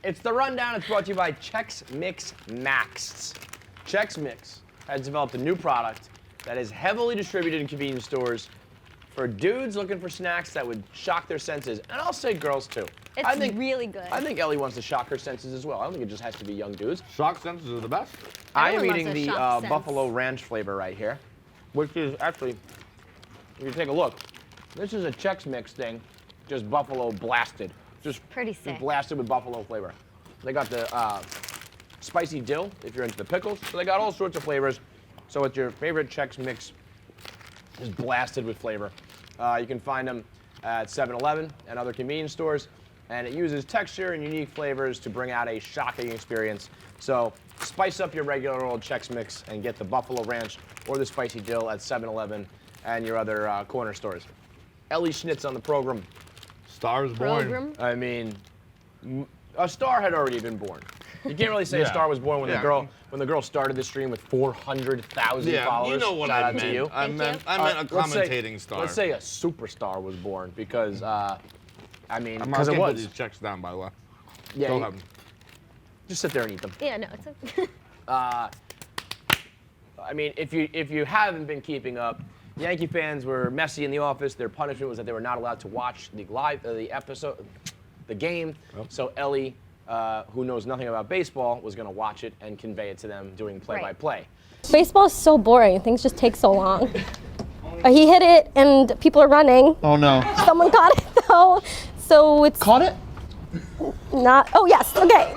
It's the Rundown. It's brought to you by Chex Mix Max. Chex Mix has developed a new product that is heavily distributed in convenience stores for dudes looking for snacks that would shock their senses, and I'll say girls too. It's really good. I think Ellie wants to shock her senses as well. I don't think it just has to be young dudes. Shock senses are the best. I am eating loves a the shock sense. Buffalo Ranch flavor right here, which is actually, if you take a look, this is a Chex Mix thing, just Buffalo blasted. Just Pretty sick. blasted with Buffalo flavor. They got the spicy dill, if you're into the pickles. So they got all sorts of flavors. So it's your favorite Chex Mix, just blasted with flavor. You can find them at 7-Eleven and other convenience stores. And it uses texture and unique flavors to bring out a shocking experience. So spice up your regular old Chex Mix and get the Buffalo Ranch or the spicy dill at 7-Eleven and your other corner stores. Ellie Schnitz on the program. Star is born. Program? I mean, a star had already been born. You can't really say a star was born when the girl started the stream with 400,000 followers. You know what Shout I out meant. to you. I meant a commentating star. Let's say a superstar was born because, I mean, I'm because not it gonna put was. these checks down, by the way. Yeah, Go you- ahead. Just sit there and eat them. Yeah, no, it's okay. I mean, if you haven't been keeping up, Yankee fans were messy in the office. Their punishment was that they were not allowed to watch the game. Yep. So Ellie, who knows nothing about baseball, was going to watch it and convey it to them, doing play-by-play. Baseball is so boring. Things just take so long. He hit it, and people are running. Oh no. Someone caught it though, so it's Caught it? not. Oh yes, okay.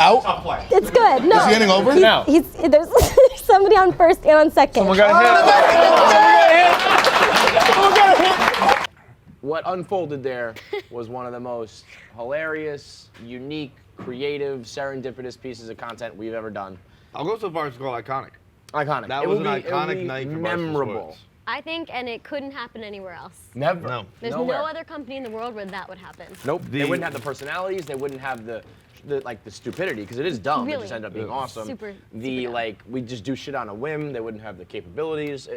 Out? It's good. No. Is he hitting over? No. There's somebody on first and on second. Someone got hit. What unfolded there was one of the most hilarious, unique, creative, serendipitous pieces of content we've ever done. I'll go so far as to call it iconic. Iconic. That It was will an be- it will iconic be night for Barstool memorable. Sports. I think, and it couldn't happen anywhere else. Never. No. There's Nowhere. no other company in the world where that would happen. Nope. They The- wouldn't have the personalities. They wouldn't have the stupidity, because it is dumb. It Really. just ended up being awesome. Super The dumb. we just do shit on a whim. They wouldn't have the capabilities.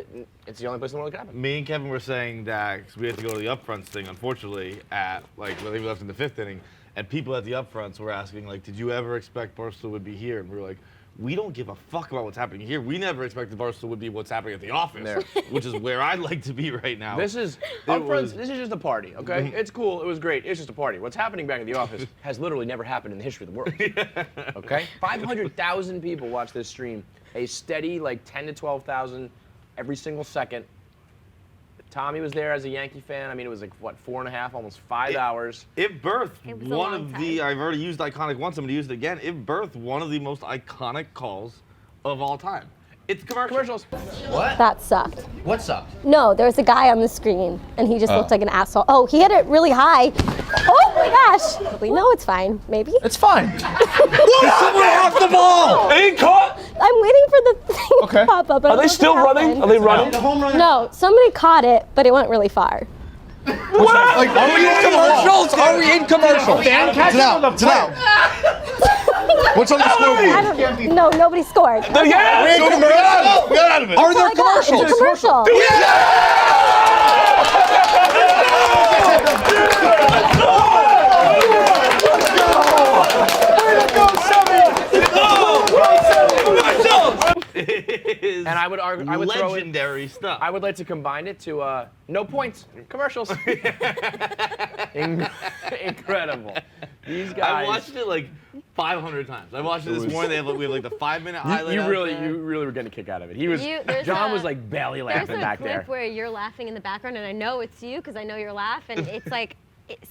It's the only place in the world it could happen. Me and Kevin were saying that 'cause we had to go to the upfronts thing, unfortunately, at when we left in the 5th inning, and people at the upfronts were asking, like, did you ever expect Barstool would be here? And we were like, we don't give a fuck about what's happening here. We never expected Barstool would be what's happening at the office, There. which is where I'd like to be right now. This is upfronts. This is just a party, okay? It's cool. It was great. It's just a party. What's happening back at the office has literally never happened in the history of the world. Okay? 500,000 people watch this stream. A steady 10 to 12,000 every single second. Tommy was there as a Yankee fan. I mean, it was 4.5, almost 5 hours. It birthed It was a one long of the, time. I've already used iconic once, I'm gonna use it again. It birthed one of the most iconic calls of all time. It's commercials. What? That sucked. What sucked? No, there was a guy on the screen, and he just looked like an asshole. Oh, he hit it really high. Oh my gosh. No, it's fine. Maybe. It's fine. Someone off the ball! They caught. I'm waiting for the thing Okay. to pop up. Are they still running? Are they running? No, somebody caught it, but it went really far. Like, are we in commercials? Are we in commercials? What's on the I scoreboard? don't, no, nobody scored. Yeah. We're in commercials! Get out of it! Are there Oh my God, it's a commercials? commercial. And I would argue, I would throw it. legendary stuff. I would like to combine it to no points commercials. Incredible. These guys. I watched it 500 times. I watched it this morning. We have the 5-minute highlight. You out really, there. you really were getting a kick out of it. He was. There's John a- was belly There's laughing a back clip there. where you're laughing in the background, and I know it's you because I know your laugh, and it's you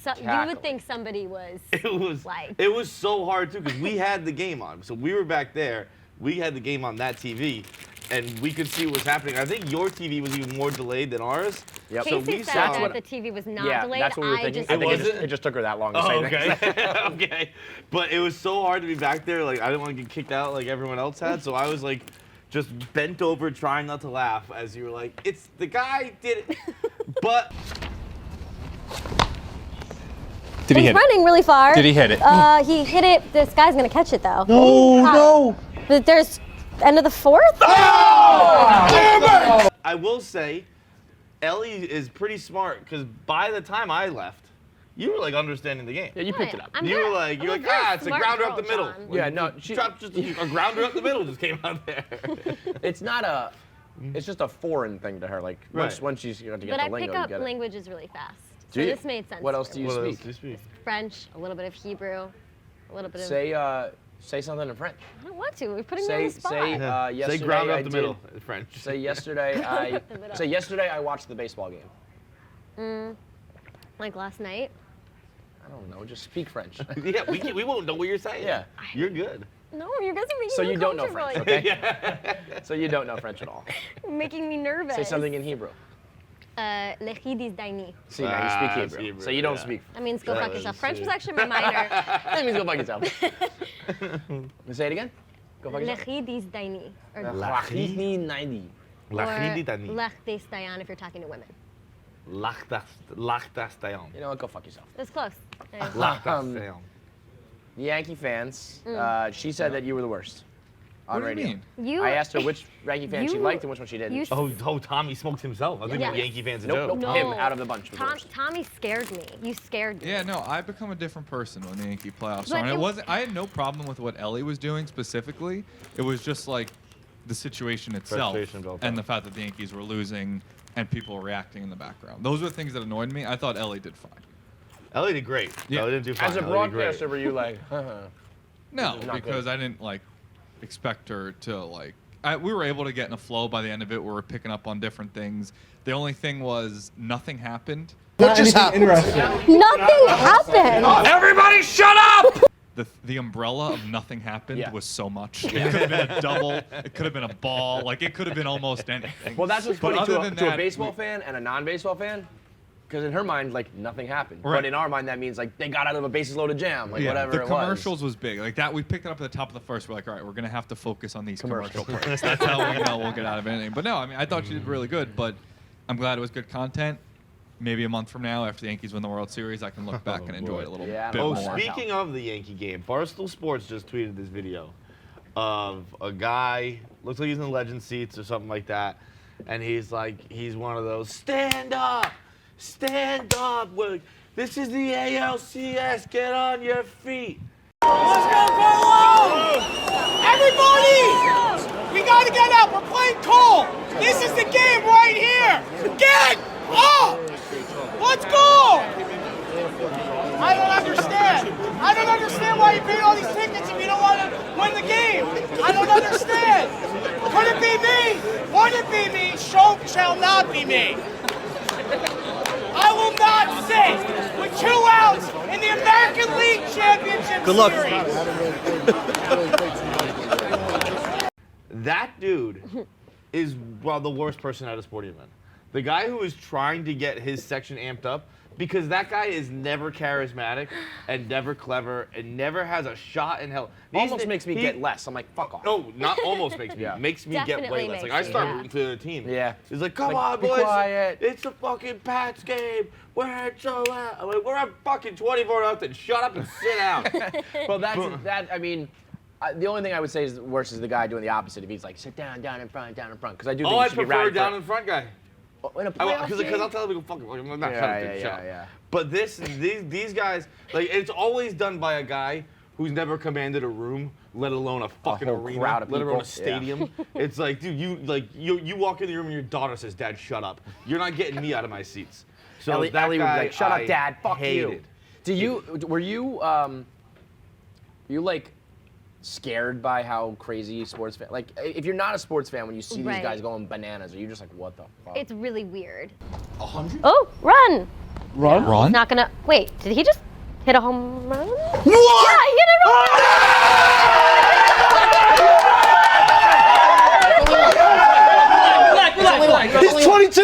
Cackling. would think somebody was. It was so hard too because we had the game on. So we were back there. We had the game on that TV, and we could see what was happening. I think your TV was even more delayed than ours. Yep. So Casey we said saw. that the TV was not Yeah, delayed. that's what we were I thinking. just I think Was it just took her that long to Oh, say okay. that. Okay. But it was so hard to be back there. I didn't want to get kicked out like everyone else had. So I was just bent over trying not to laugh as you were like, it's the guy did it. But Did he He's hit it? running really far. Did he hit it? He hit it. This guy's gonna catch it though. No. But there's end of the fourth. I will say, Ellie is pretty smart because by the time I left, You were like understanding the game. Yeah, you picked it up. You're like, it's a grounder up the middle. John. Yeah, no, Just a grounder up the middle just came out there. it's not a. It's just a foreign thing to her. Like once she's to get But the I lingo, pick you up get it. languages really fast. Do So you? this made sense. What else for do me. you What speak? else do you speak? French, a little bit of Hebrew, a little bit of. Say something in French. I don't want to. We're putting me on the spot. Yesterday Say grounder I up the did- middle, French. Say yesterday I watched the baseball game. Like last night. I don't know. Just speak French. Yeah, we won't know what you're saying. Yeah. You're good. No, you guys are making So me you don't know uncomfortable. French, okay? So you don't know French at all. You're making me nervous. Say something in Hebrew. L'Echi dis Daini. See, now you speak it's Hebrew. Hebrew, So you don't yeah. speak. That means go That fuck was yourself. French was it. actually my minor. That means go fuck yourself. Say it again. Go fuck yourself. L'Echi dis Daini. Or Lachini 90. Lachidi tani. Lech des Dayan if you're talking to women. Lachtas tayon. You know what? Go fuck yourself. That's close. Lachtas tayon. The Yankee fans, she said that you were the worst on What do you radio. mean? You. I asked her which Yankee fan she You- liked and which one she didn't. you Oh, Tommy smoked himself. I think Yes. Yankee fans a Nope, joke. nope. Him out of the bunch was the worst. Tommy scared me. You scared me. Yeah, no, I become a different person when the Yankee playoffs But are on. it- It wasn't. I had no problem with what Ellie was doing specifically. It was just like the situation itself Frustration built and up. the fact that the Yankees were losing and people were reacting in the background. Those were the things that annoyed me. I thought Ellie did fine. Ellie did great. Yeah. Ellie didn't do fine. As a Ellie did great. broadcaster, were you like, No, This is not because good. I didn't like expect her to like. We were able to get in a flow by the end of it. We were picking up on different things. The only thing was nothing happened. What just happened? Nothing happened. everybody shut up! The umbrella of nothing happened Yeah. was so much. It could have been a double. It could have been a ball. Like it could have been almost anything. Well, that's what's But funny other to a than that, baseball fan and a non-baseball fan. Because in her mind, like, nothing happened. Right. But in our mind, that means, like, they got out of a bases loaded jam. Like, whatever the it commercials was big. Like that, we picked it up at the top of the first. We're like, all right, we're gonna have to focus on these commercial Commercials. breaks. That's how we know we'll get out of anything. But no, I mean, I thought she did really good. But I'm glad it was good content. Maybe a month from now, after the Yankees win the World Series, I can look back and enjoy it a little Yeah, bit Oh, more. speaking of the Yankee game, Barstool Sports just tweeted this video of a guy, looks like he's in the legend seats or something like that, and he's like, he's one of those, stand up, this is the ALCS, get on your feet. Let's go, Carlo! Everybody! We gotta get up. We're playing Cole. This is the game right here. Get up! Let's go! I don't understand. I don't understand why you paid all these tickets if you don't want to win the game. I don't understand. Could it be me? Would it be me? Shall not be me. I will not sit with 2 outs in the American League Championship Good luck. Series. That dude is, well, the worst person at a sporting event. The guy who is trying to get his section amped up, because that guy is never charismatic and never clever and never has a shot in hell. Almost makes me get less. I'm like, fuck off. No, not almost makes me. Yeah. Makes me get Definitely way less. Like makes I you, start yeah. rooting for the team. Yeah. He's like, come Like, on, be boys. quiet. It's a fucking Pats game. We're at so loud. I'm like, we're at fucking 24-0. Shut up and sit down. Well, that. I mean, the only thing I would say is worse is the guy doing the opposite. If he's like, sit down in front. Because I do think Oh, you I should be prefer rowdy down for- in front guy. in a playoff Because game? I'll tell people, fuck it. I'm not Yeah, shut up, yeah, dude, shut up. yeah. But these guys, like, it's always done by a guy who's never commanded a room, let alone a fucking whole arena, crowd of let alone a people. Yeah. stadium. It's like, dude, you walk in the room and your daughter says, "Dad, shut up." You're not getting me out of my seats. So Ellie, that Ellie would guy, be like, shut up, I Dad. Fuck hated. you. Were you like scared by how crazy sports fan? Like, if you're not a sports fan, when you see these Right. guys going bananas, are you just like, what the fuck? It's really weird. 100? Oh, run. Run? Not gonna. Wait, did he just hit a home run? What? Yeah, he hit a home run. He's 22.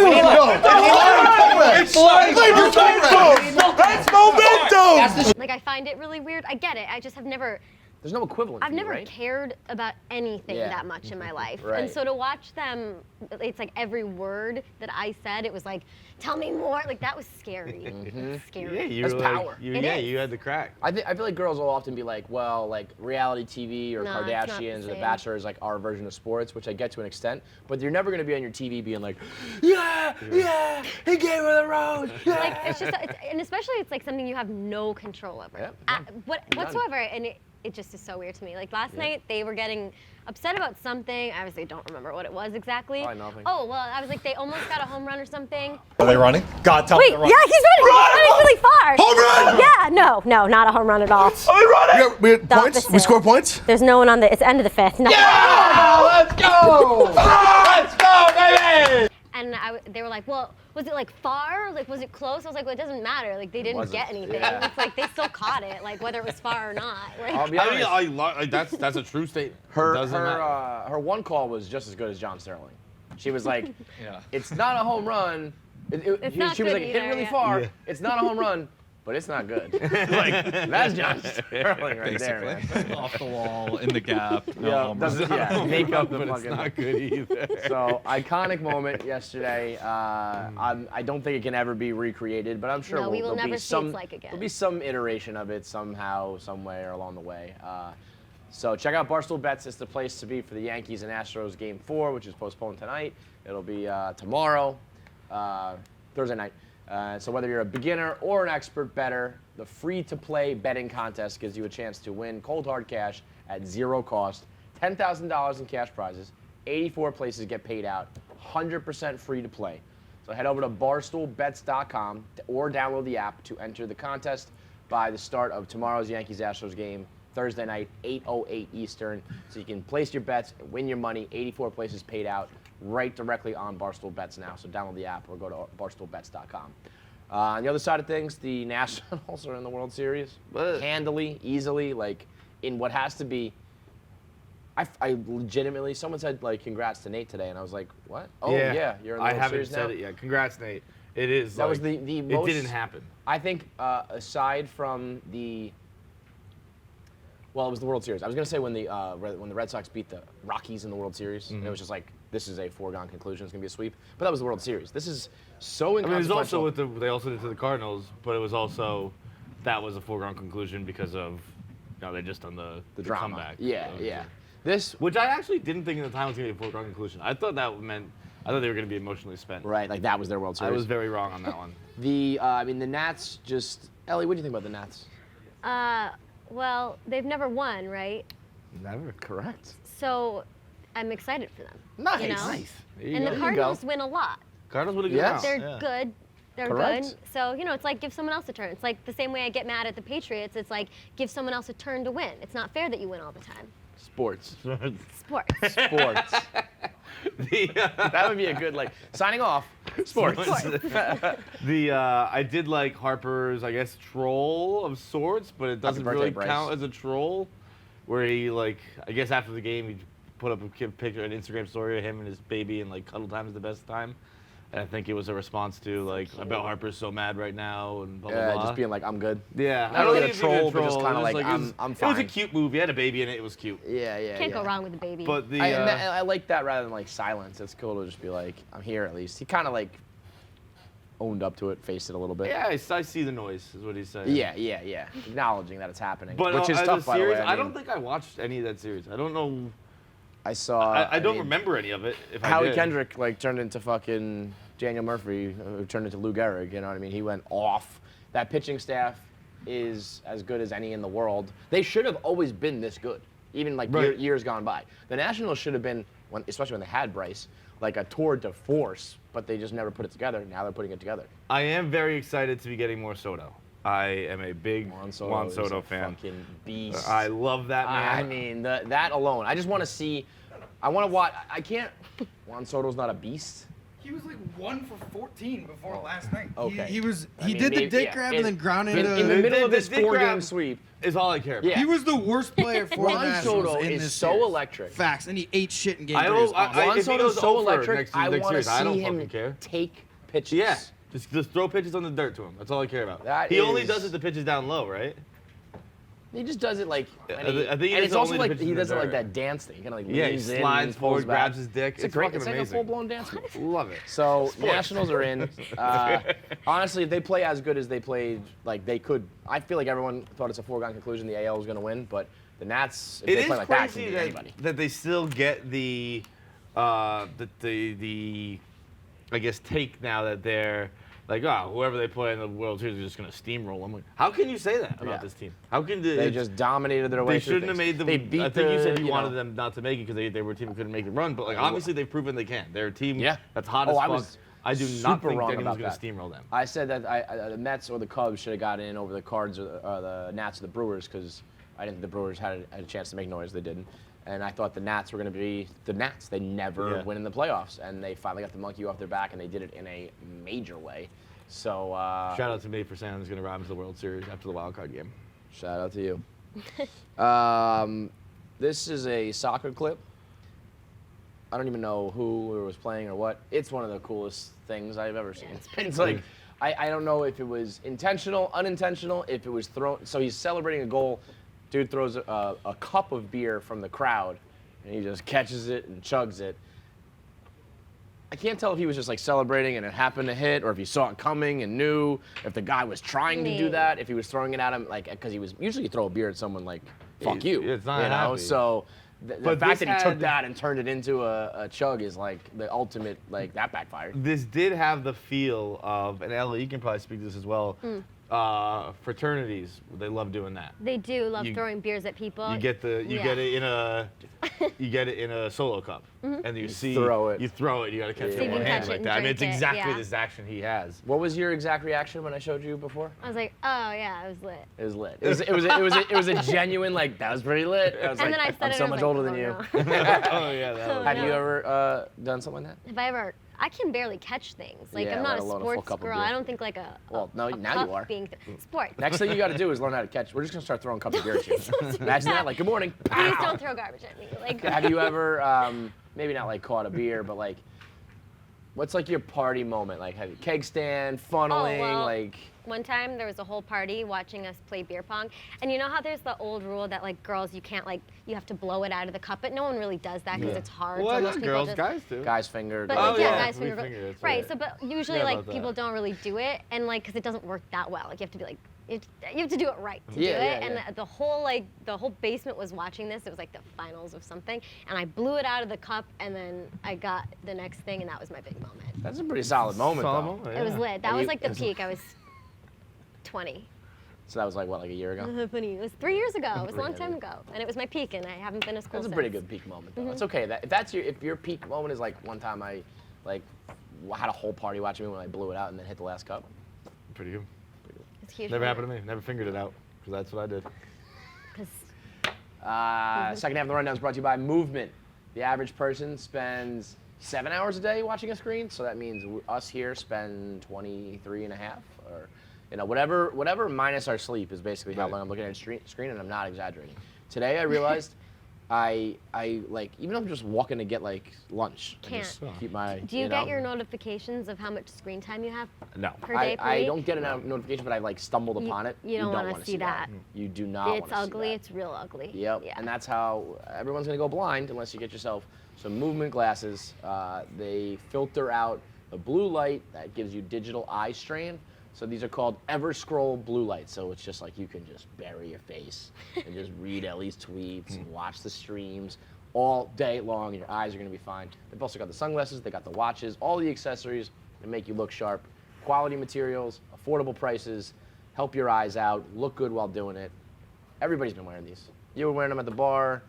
That's momentum. Like, I find it really weird. I get it. I just have never There's no equivalent. I've for you, never right? cared about anything Yeah. that much in my life. Right. And so to watch them, it's like every word that I said, it was like, tell me more. Like that was scary. Scary. Yeah, you That's were like, power. It yeah, is. you had the crack. I feel like girls will often be like, well, like reality TV or No, it's not the Kardashians or The same. Bachelor is like our version of sports, which I get to an extent. But you're never going to be on your TV being like, yeah, he gave her the rose. Yeah. Like it's just, and especially it's like something you have no control over, Yeah. whatsoever. And it just is so weird to me. Like last night, they were getting upset about something. I obviously don't remember what it was exactly. Probably nothing. Oh well, I was like, they almost got a home run or something. Are they running? God, tell Wait, me yeah, they're he's running really far. Home run! Yeah, no, not a home run at all. running! We had points? opposite. We score points? There's no one on the. It's the end of the fifth. No. Let's go! Let's go, baby! And they were like, well, was it like far? Like, was it close? I was like, well, it doesn't matter. Like, they didn't wasn't. get anything. Yeah. It's like they still caught it, like whether it was far or not. Like, I'll be I mean, honest. that's a true statement. Her it doesn't matter. her one call was just as good as John Sterling. She was like, Yeah. it's not a home run. It's not she was good like, hit either, really yeah. far. Yeah. It's not a home run, but it's not good. Like, that's John Sterling right there, man. Off the wall, in the gap. No Yeah, home doesn't, run. yeah, make up the but it's fucking. not good either. So iconic moment yesterday. I don't think it can ever be recreated, but I'm sure No, we will there'll never be see some. its like again. There'll be some iteration of it somehow, some way, or along the way. So check out Barstool Bets. It's the place to be for the Yankees and Astros Game 4, which is postponed tonight. It'll be tomorrow, Thursday night. So whether you're a beginner or an expert bettor, the free-to-play betting contest gives you a chance to win cold hard cash at zero cost, $10,000 in cash prizes, 84 places get paid out, 100% free to play. So head over to barstoolbets.com or download the app to enter the contest by the start of tomorrow's Yankees-Astros game, Thursday night, 8:08 Eastern. So you can place your bets and win your money, 84 places paid out, right directly on Barstool Bets now. So download the app or go to barstoolbets.com. On the other side of things, the Nationals are in the World Series. Handily, easily, like in what has to be. I legitimately, someone said like congrats to Nate today, and I was like, what? Oh yeah, you're in the I World haven't Series said now. it yet. Congrats, Nate. It is. That was like, the It most. didn't happen. I think aside from the. Well, it was the World Series. I was gonna say when the Red Sox beat the Rockies in the World Series, and it was just like this is a foregone conclusion. It's gonna be a sweep. But that was the World Series. This is so I mean, there's inconsequential. also they also did to the Cardinals, but it was also that was a foregone conclusion because of they just done the drama. comeback. Yeah, So, yeah. This Which I actually didn't think at the time was gonna be a foregone conclusion. I thought they were gonna be emotionally spent. right, like that was their World I Series. was very wrong on that one. The Nats just. Ellie, what do you think about the Nats? well, they've never won, right? Never. Correct. So I'm excited for them. Nice. You know? Nice. There you And go. the There you go. Cardinals win a lot. Cardinals would have Yes. They're yeah. good. They're Correct. good. So, it's like give someone else a turn. It's like the same way I get mad at the Patriots. It's like give someone else a turn to win. It's not fair that you win all the time. Sports. Sports. Sports. That would be a good signing off. Sports. I did like Harper's, I guess, troll of sorts, but it doesn't birthday, really Bryce. count as a troll. Where he I guess after the game, he put up a picture, an Instagram story of him and his baby, and cuddle time is the best time. And I think it was a response to I bet Harper's so mad right now and blah blah blah. Just being like, I'm good. Yeah, Not I don't really think a it's even troll, but just kinda It was like, it was- I'm It was a fine. cute movie. It had a baby in it. It was cute. Yeah, yeah. Can't yeah. go wrong with the baby. But the I like that rather than silence. It's cool to just be like, I'm here at least. He kind of owned up to it, faced it a little bit. yeah, I see the noise, is what he's saying. Yeah. Acknowledging that it's happening, But which is as tough, a by the series, way. I don't think I watched any of that series. I don't know. I saw. I don't mean, remember any of it. If I Howie did. Kendrick turned into fucking Daniel Murphy, who turned into Lou Gehrig. You know what I mean? He went off. That pitching staff is as good as any in the world. They should have always been this good, even Right. years gone by. The Nationals should have been, especially when they had Bryce, a tour de force, but they just never put it together. Now they're putting it together. I am very excited to be getting more Soto. I am a big Juan Soto is a fan. fucking beast. I love that man. I mean, that alone. I just want to see. I want to watch. I can't. Juan Soto's not a beast. He was 1 for 14 before last night. Okay. He was. I He mean, did the maybe- dick yeah. grab and then ground in into. the middle of The this dick 4-game grab- sweep. Is all I care about. Yeah. He was the worst player for the Juan Nationals Soto in is this so series. electric. Facts, and he ate shit in game I three. don't- It was awesome. I- Juan if he Soto's goes so over electric. next I series, want to I don't see him fucking care. take pitches. Yeah. Just throw pitches on the dirt to him. That's all I care about. That he only is- does it to pitches down low, right? He just does it like. I And, think he and does it's it also only like to pitch he in the does it like dirt. that dance thing. He kind of like Yeah, he leans in, slides and forward, pulls back. grabs his dick. It's, It's great. fucking It's like a amazing. full-blown dance move. Love it. So Nationals are in. Honestly, if they play as good as they played, like they could. I feel like everyone thought it's a foregone conclusion the AL was going to win, but the Nats, if It they is play like that, can crazy beat anybody. that they still get the I guess take now that they're like, oh, whoever they play in the World Series is just gonna steamroll. I'm like, how can you say that about Yeah. this team? How can They just dominated their way They through shouldn't have things. made them. They beat I think you said the, you wanted know, them not to make it because they were a team that couldn't make the run. But like obviously they've proven they can. They're a team Yeah. that's hot Oh, as I fuck. was I do not super think wrong anyone's about gonna that. steamroll them. I said that the Mets or the Cubs should have gotten in over the Cards or the Nats or the Brewers because I didn't think the Brewers had a chance to make noise. They didn't. And I thought the Nats were going to be the Nats. They never win in the playoffs. And they finally got the monkey off their back, and they did it in a major way. So Shout out to me for saying I was gonna ride into the World Series after the wild card game. shout out to you. This is a soccer clip. I don't even know who was playing or what. It's one of the coolest things I've ever seen. It's like, I don't know if it was intentional, unintentional, if it was thrown. So he's celebrating a goal. Dude throws a cup of beer from the crowd, and he just catches it and chugs it. I can't tell if he was just like celebrating and it happened to hit, or if he saw it coming and knew, if the guy was trying to do that, if he was throwing it at him, like, because he was, usually you throw a beer at someone like, fuck you. It's not you know? happy. So the But fact this that he took had- that and turned it into a chug is like the ultimate, like, that backfired. This did have the feel of, and Ellie, you can probably speak to this as well. Fraternities, they love doing that. They do love You- throwing beers at people. You get the Yeah. get it in a solo cup, and you see throw it. You throw it. You got to catch See it if in you one can hand catch it like and that. I mean, it's drink it, exactly yeah. this action he has. What was your exact reaction when I showed you before? I was like, oh yeah, it was lit. It was lit. It was a genuine, like, that was pretty lit. I was And like, then I said I'm it, so and I much was older like, than you. oh, no. Oh yeah, that was. Have you no. ever done something like that? Have I ever? I can barely catch things. Like Yeah, I'm not let a alone a full sports cup of girl. beer. I don't think like a. Well, no, a now cup you are. Being sports. Next thing you got to do is learn how to catch. We're just gonna start throwing cups of beer at you. Imagine that, like, good morning. Please don't throw garbage at me. Like. Have you ever, maybe not like caught a beer, but like, what's like your party moment? Like, have you keg stand, funneling, well, like? One time there was a whole party watching us play beer pong, and you know how there's the old rule that like girls you can't like you have to blow it out of the cup, but no one really does that because it's hard. Well, so I most got people girls, just, guys do. Guys finger. But go. like, yeah, guys we finger. finger, that's Right. right. So, but usually Yeah, like about people that. don't really do it, and like because it doesn't work that well. Like you have to be like you have to do it right to Yeah, do it. yeah, And yeah. the whole basement was watching this. It was like the finals of something, and I blew it out of the cup, and then I got the next thing, and that was my big moment. That's a pretty solid moment, Solid though. moment, It was yeah. lit. That And was you- like the peak. I was 20. So that was like what, like a year ago? Funny. It was 3 years ago. It was a long time ago, and it was my peak, and I haven't been to school That's a since. pretty good peak moment, though. It's okay. If your peak moment is like one time I, like, had a whole party watching me when I blew it out and then hit the last cup. Pretty good. It's huge. Never happened to me. Never fingered it out because that's what I did. Second half of the rundown is brought to you by Movement. The average person spends 7 hours a day watching a screen, so that means us here spend 23 and a half, or whatever minus our sleep is basically how Right. long I'm looking at a screen, and I'm not exaggerating. Today I realized I like, even if I'm just walking to get like lunch, I just Can't. keep my. Do you know, get your notifications of how much screen time you have No. per day, per I week? don't get a notification, but I like stumbled You- upon it. you don't wanna wanna see that. You do not. It's wanna see ugly. that. It's real ugly. Yep, Yeah. and that's how everyone's gonna go blind unless you get yourself some Movement glasses. They filter out the blue light that gives you digital eye strain. So these are called Everscroll blue light. So it's just like you can just bury your face and just read Ellie's tweets and watch the streams all day long, and your eyes are gonna be fine. They've also got the sunglasses, they got the watches, all the accessories that make you look sharp. Quality materials, affordable prices, help your eyes out, look good while doing it. Everybody's been wearing these. You were wearing them at the bar.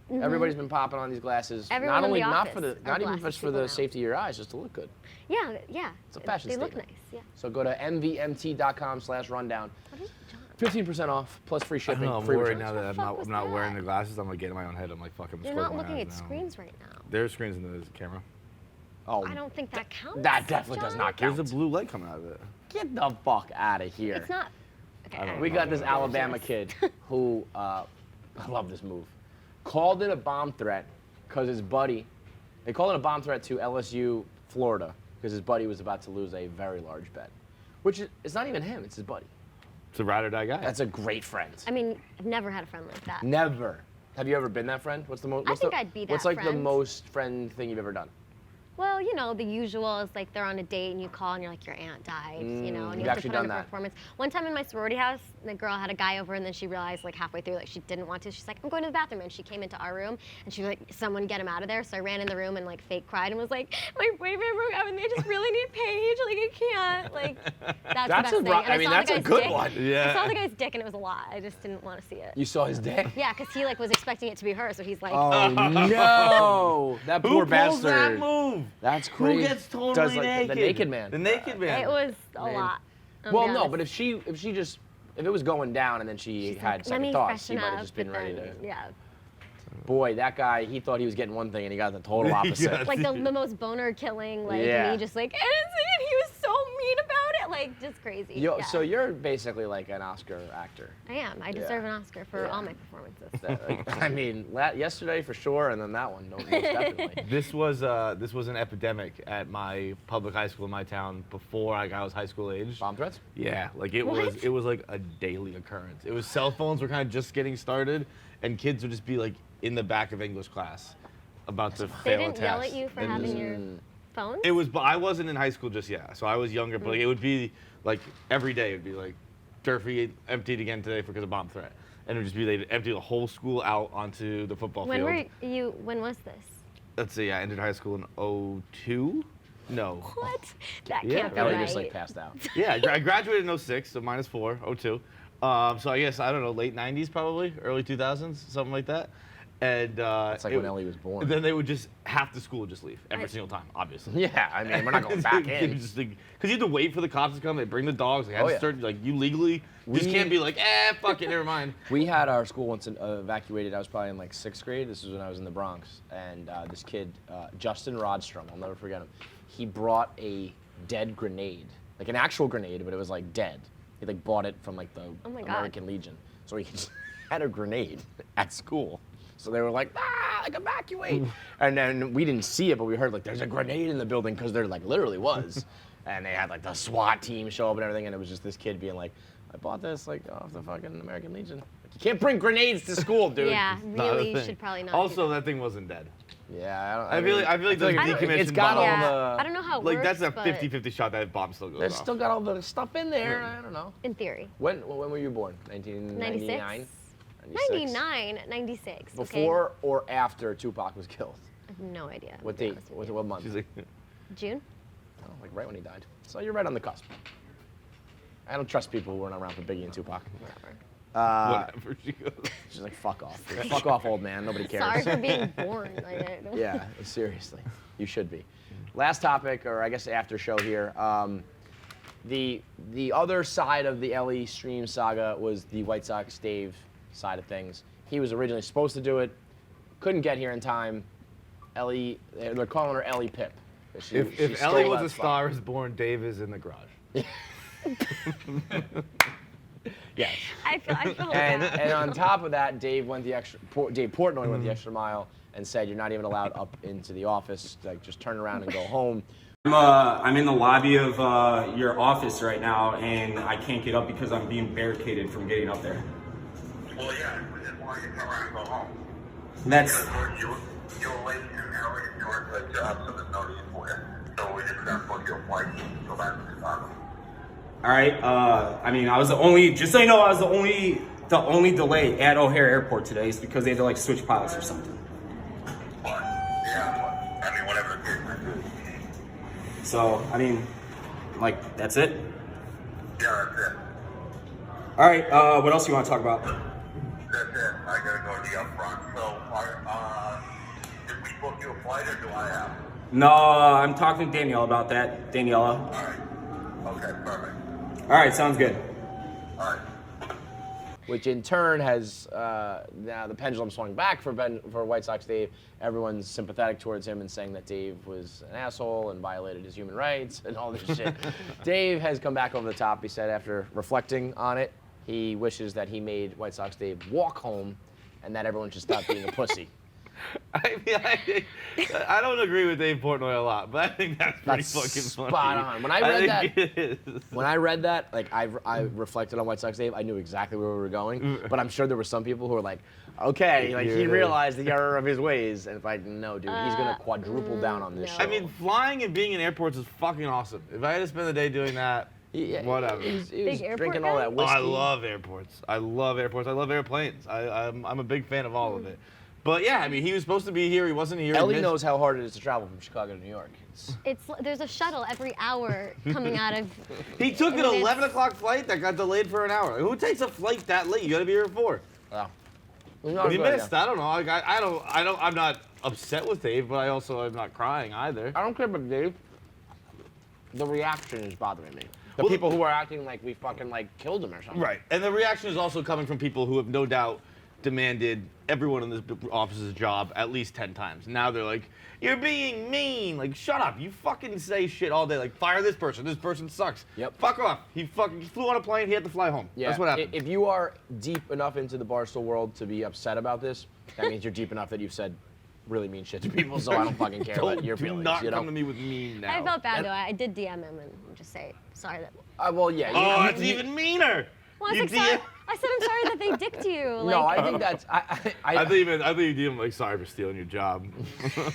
Everybody's been popping on these glasses. Everyone not in only the not office for the are not even glasses just for people the now. safety of your eyes, just to look good. Yeah, yeah. It's a fashion They look statement. nice. Yeah. So go to mvmt.com/rundown. 15% off plus free I don't shipping. know. I'm free worried returns. now that I'm fuck not, was I'm not wearing that? the glasses. I'm like getting in my own head. I'm like fucking. You're squinting not my looking at eyes now. screens right now. There's screens in the camera. Oh, I don't think that counts. that definitely does John. not count. There's a blue light coming out of it. Get the fuck out of here. It's not. Okay. don't We know. got this Alabama kid who, I love this move, called it a bomb threat because his buddy, they called it a bomb threat to LSU, Florida, because his buddy was about to lose a very large bet. Which is, it's not even him, it's his buddy. It's a ride or die guy. That's a great friend. I mean, I've never had a friend like that. Never. Have you ever been that friend? What's the most? I think I'd be that What's like the friend. most friend thing you've ever done? Well, you know, the usual is like they're on a date and you call and you're like, your aunt died, you know, and you've you have to actually put on done a that. performance. One time in my sorority house, the girl had a guy over and then she realized like halfway through like she didn't want to. She's like, I'm going to the bathroom. And she came into our room and she was like, someone get him out of there. So I ran in the room and like fake cried and was like, my boyfriend broke up and they just really need Paige. Like I can't. Like that's That's the a best thing. And I mean, saw the that's a guy's good dick. one. Yeah. I saw the guy's dick and it was a lot. I just didn't want to see it. You saw his dick? Yeah, because he like was expecting it to be her. So he's like, Oh no! That Who poor pulls bastard. that move? That's crazy. Who gets totally Does, like, naked? The naked man. The naked man. it was a Man. lot. I'll Well, be no, honest. but if it was going down and then she She's had like, let second me thoughts, he freshen might have up, just been but ready to. then, Yeah. Boy, that guy, he thought he was getting one thing and he got the total opposite. Yeah. Like the most boner killing, like Yeah. me just like, and he was so mean about it, like just crazy. Yeah. So you're basically like an Oscar actor. I am. I deserve an Oscar for Yeah. all my performances. I mean, yesterday for sure, and then that one, most definitely. This was an epidemic at my public high school in my town before I was high school age. Bomb threats? Yeah, like it What? was like a daily occurrence. It was cell phones were kind of just getting started, and kids would just be like in the back of English class about to They fail a didn't test. yell at you for And having just- your phone? It was, but I wasn't in high school just yet, so I was younger. But like, it would be like every day. It would be like Durfee emptied again today because of bomb threat, and it would just be they'd empty the whole school out onto the football When field. were you? When was this? Let's see, I entered high school in 02. No. What? That Yeah. can't be Ellie right. just like passed out. Yeah, I graduated in 06, so -4, 02. So I guess, I don't know, late 90s probably, early 2000s, something like that. And That's like when Ellie was born. Then they would just, half the school would just leave every single time, obviously. Yeah, I mean, we're not going back in. Because you have to wait for the cops to come. They bring the dogs. They have Oh, to yeah. start, like, you legally just can't be like, fuck it, never mind. We had our school once evacuated. I was probably in like 6th grade. This was when I was in the Bronx. And this kid, Justin Rodstrom, I'll never forget him. He brought a dead grenade, like an actual grenade, but it was like dead. He like bought it from like the Oh my God. American Legion. So he just had a grenade at school. So they were like, like evacuate. And then we didn't see it, but we heard like there's a grenade in the building because there like literally was. And they had like the SWAT team show up and everything, and it was just this kid being like, I bought this like off the fucking American Legion. Like, you can't bring grenades to school, dude. Yeah, Not a really thing. should probably not. do Also, that. that thing wasn't dead. Yeah, I feel like those decommissioned it's got all bombs- the. I don't know how it Like, works, that's a but 50-50 shot that bomb still goes There's off. still got all the stuff in there. I don't know. in theory. When were you born? 1999? 96? 99, 96. okay? Before or after Tupac was killed? I have no idea. to What be date? honest with you. What month? She's like, June? Oh, like right when he died. So you're right on the cusp. I don't trust people who weren't around for Biggie and Tupac. whatever. She goes. She's like, fuck off. Fuck off, old man. Nobody cares. Sorry for being born. Like, I don't- Yeah, seriously. You should be. Last topic, or I guess after show here. The other side of the Ellie stream saga was the White Sox Dave side of things. He was originally supposed to do it, couldn't get here in time. Ellie, they're calling her Ellie Pip. She If stole Ellie was that a spot. Star is Born, Dave is in the garage. Yes. I feel And bad. on top of that, Dave Portnoy went the extra mile and said you're not even allowed up into the office. Like just turn around and go home. I'm in the lobby of your office right now, and I can't get up because I'm being barricaded from getting up there. Well, yeah, we just want you to come around and go home. That's You're late and early and you work a job, so there's no need for you. So we're just gonna book your flight and go back to Chicago. all right. I mean, I was the only. Just so you know, I was the only delay at O'Hare Airport today is because they had to like switch pilots or something. But, yeah, I mean, whatever it is, man. So I mean, like that's it. Yeah, that's it. All right. What else do you want to talk about? That's it. I gotta go to the upfront. So, did we book you a flight or do I have? No, I'm talking to Danielle about that. Daniela. All right. Okay, perfect. All right. Sounds good. All right. Which in turn has now the pendulum swung back for White Sox Dave. Everyone's sympathetic towards him and saying that Dave was an asshole and violated his human rights and all this shit. Dave has come back over the top. He said after reflecting on it, he wishes that he made White Sox Dave walk home and that everyone should stop being a pussy. I mean, I don't agree with Dave Portnoy a lot, but I think that's pretty fucking funny. Spot on. When I read that, like I reflected on White Sox Dave, I knew exactly where we were going. But I'm sure there were some people who were like, okay, like he realized the error of his ways, and it's like, no, dude, he's gonna quadruple down on this show. I mean, flying and being in airports is fucking awesome. If I had to spend the day doing that, whatever. He was airport drinking guy? all that whiskey. I love airports. I love airports. I love airplanes. I'm a big fan of all of it. But yeah, I mean, he was supposed to be here. He wasn't here. Ellie knows how hard it is to travel from Chicago to New York. There's a shuttle every hour coming out of. He took an 11 o'clock flight that got delayed for an hour. Who takes a flight that late? You got to be here at 4. Wow. He missed. I don't know. I'm not upset with Dave, but I also am not crying either. I don't care about Dave. The reaction is bothering me. The people who are acting like we fucking like killed him or something. Right. And the reaction is also coming from people who have no doubt demanded everyone in this office's job at least 10 times. Now they're like, you're being mean. Like, shut up. You fucking say shit all day. Like, fire this person sucks. Yep. Fuck off. He flew on a plane. He had to fly home. Yeah. That's what happened. If you are deep enough into the Barstool world to be upset about this, that means you're deep enough that you've said really mean shit to people, so I don't fucking care about your feelings. Do not you know? come to me with mean now. I felt bad though. I did DM him and just say sorry that. Well, yeah. Oh, that's even meaner. Well, I was like, sorry. I said I'm sorry that they dicked you. Like, No, I think that's. I think you did him like sorry for stealing your job.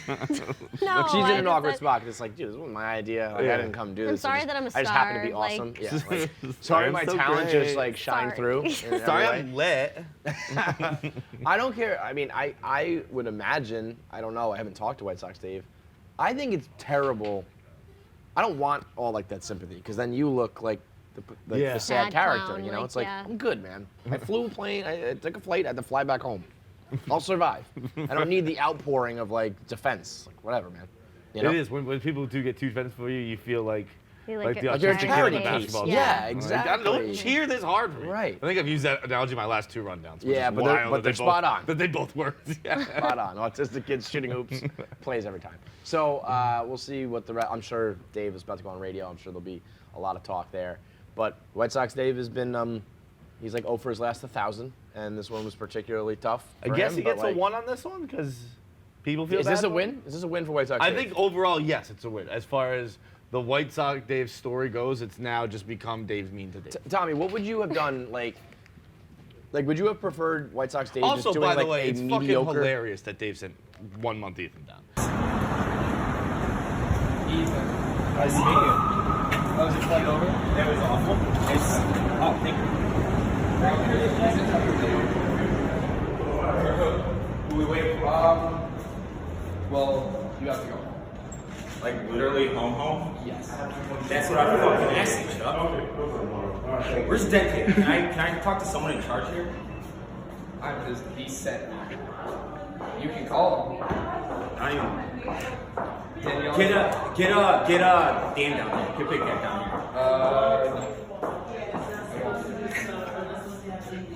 No, Look, she's in an awkward said, spot because it's like, dude, this wasn't my idea. Like, I didn't come do this. I'm sorry that I'm a star. I just happen to be like- awesome. Yeah. Like, sorry, my so talent great. just like shine Sorry. through. Sorry, I'm lit. I don't care. I mean, I would imagine. I don't know. I haven't talked to White Sox Dave. I think it's terrible. I don't want all like that sympathy because then you look like the sad Sad character. clown, You know, like, it's like yeah. I'm good, man. I flew a plane. I took a flight. I had to fly back home. I'll survive. I don't need the outpouring of like defense. Like whatever, man. You know? It is when people do get too defensive for you, you feel like You like the a you're a autistic kid on the charity case. basketball team. Yeah, Like, exactly. don't cheer this hard for me. Right. I think I've used that analogy in my last 2 rundowns. Which Yeah, is but wild they're spot on. That they both worked. Yeah. Spot on. Autistic kids shooting hoops, plays every time. So we'll see what I'm sure Dave is about to go on radio. I'm sure there'll be a lot of talk there. But White Sox Dave has been, he's like 0 for his last 1,000, and this one was particularly tough. I for guess him, he but, gets like, a 1 on this one because people feel Is bad this a about it. win? Is this a win for White Sox I Dave? think overall, yes, it's a win. As far as the White Sox Dave story goes, it's now just become Dave's mean to Dave. Tommy, what would you have done, like would you have preferred White Sox Dave Also, just doing by the like way, a it's fucking mediocre? hilarious that Dave sent 1 month Ethan down. Ethan, nice to meet you. How was your flight over? It was awful. Oh, thank you. Who we waiting for? Well, you have to go home. Like literally home? Yes. That's what I'm fucking asking, Chuck. Where's Dead Kid? Can I talk to someone in charge here? He said you can call him. I am. Danielle. Get Dan down here. Get Big Cat down here.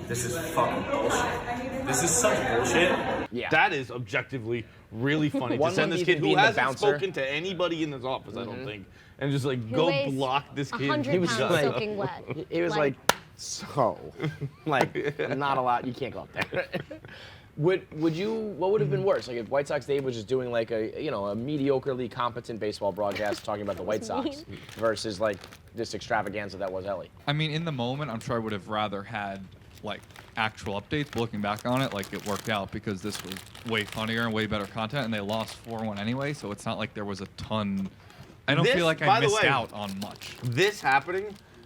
This is fucking bullshit. This is such bullshit. Yeah. That is objectively really funny to One send month this kid Ethan who being the hasn't bouncer. spoken to anybody in this office, I don't think, and just like Who go weighs block this kid. 100 He was pounds like- soaking wet. He was like, so, like, not a lot. You can't go up there. What would have been worse? Like if White Sox Dave was just doing like a mediocrely competent baseball broadcast talking about the White Sox versus like this extravaganza that was Ellie. I mean, in the moment, I'm sure I would have rather had like actual updates. But looking back on it, like it worked out because this was way funnier and way better content, and they lost 4-1 anyway. So it's not like there was a ton. I don't feel like I missed out on much. This happening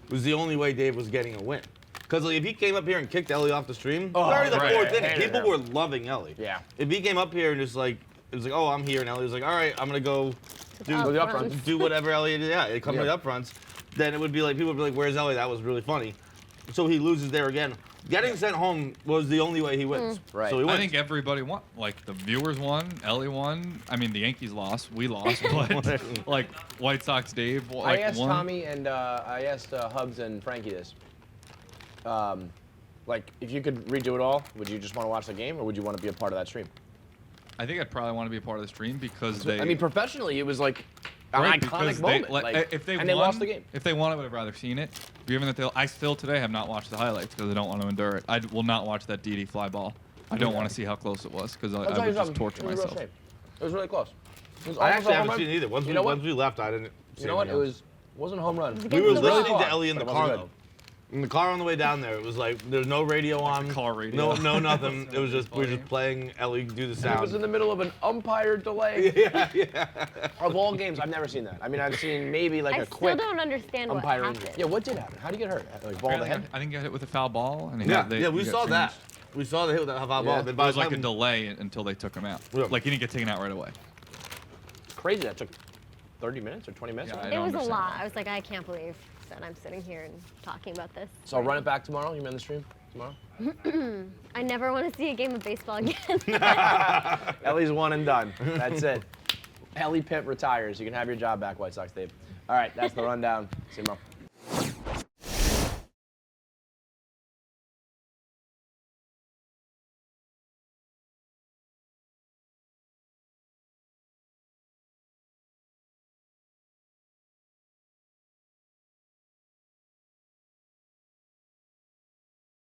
was the only way Dave was getting a win. Because like, if he came up here and kicked Ellie off the stream, sorry, the right. 4th inning, Hated people him. were loving Ellie. Yeah. If he came up here and just like, it was like, oh, I'm here, and Ellie was like, all right, I'm gonna go do Up the front. upfront. do whatever Ellie did. Yeah, it comes Yeah. to the upfronts. Then it would be like, people would be like, where's Ellie? That was really funny. So he loses there again. Getting sent home was the only way he wins. Right. So he I wins. think everybody won. Like the viewers won, Ellie won. I mean, the Yankees lost, we lost, but like White Sox Dave like, I asked won. Tommy and I asked Hubbs and Frankie this. Like, if you could redo it all, would you just want to watch the game, or would you want to be a part of that stream? I think I'd probably want to be a part of the stream because they. I mean, professionally, it was like an Right, iconic because moment. if they and won, they lost the game. If they won, I would have rather seen it. Given that I still today have not watched the highlights because I don't want to endure it. I will not watch that DD fly ball. I don't want to see how close it was because I'll I tell you would just something. torture It was a real myself. shame. It was really close. It was I almost actually a home haven't run. seen it either. Once You know what? we left, I didn't. You know what? It wasn't a home run. We were against the listening wall. to Ellie in the But it car wasn't though. In the car on the way down there, it was like there's no radio on. car radio. No, nothing. It was just we were just playing Ellie do the It was in sound. the middle of an umpire delay. Yeah. Of all games, I've never seen that. I mean, I've seen maybe like I a still quick don't understand what umpire happened. injury. Yeah, what did happen? How did you get hurt? Like ball to the head? I didn't get hit with a foul ball. And Yeah, they we got saw that. changed. We saw the hit with that foul Yeah. ball. Then It by was the like a time- delay until they took him out. Yeah. Like he didn't get taken out right away. Crazy. That took 30 minutes or 20 minutes. Yeah, or I something? It was don't a understand lot. that. I was like, I can't believe that I'm sitting here and talking about this. So I'll run it back tomorrow. You man the stream tomorrow? I never want to see a game of baseball again. Ellie's one and done. That's it. Ellie Pipped retires. You can have your job back, White Sox Dave. All right, that's the rundown. See you tomorrow.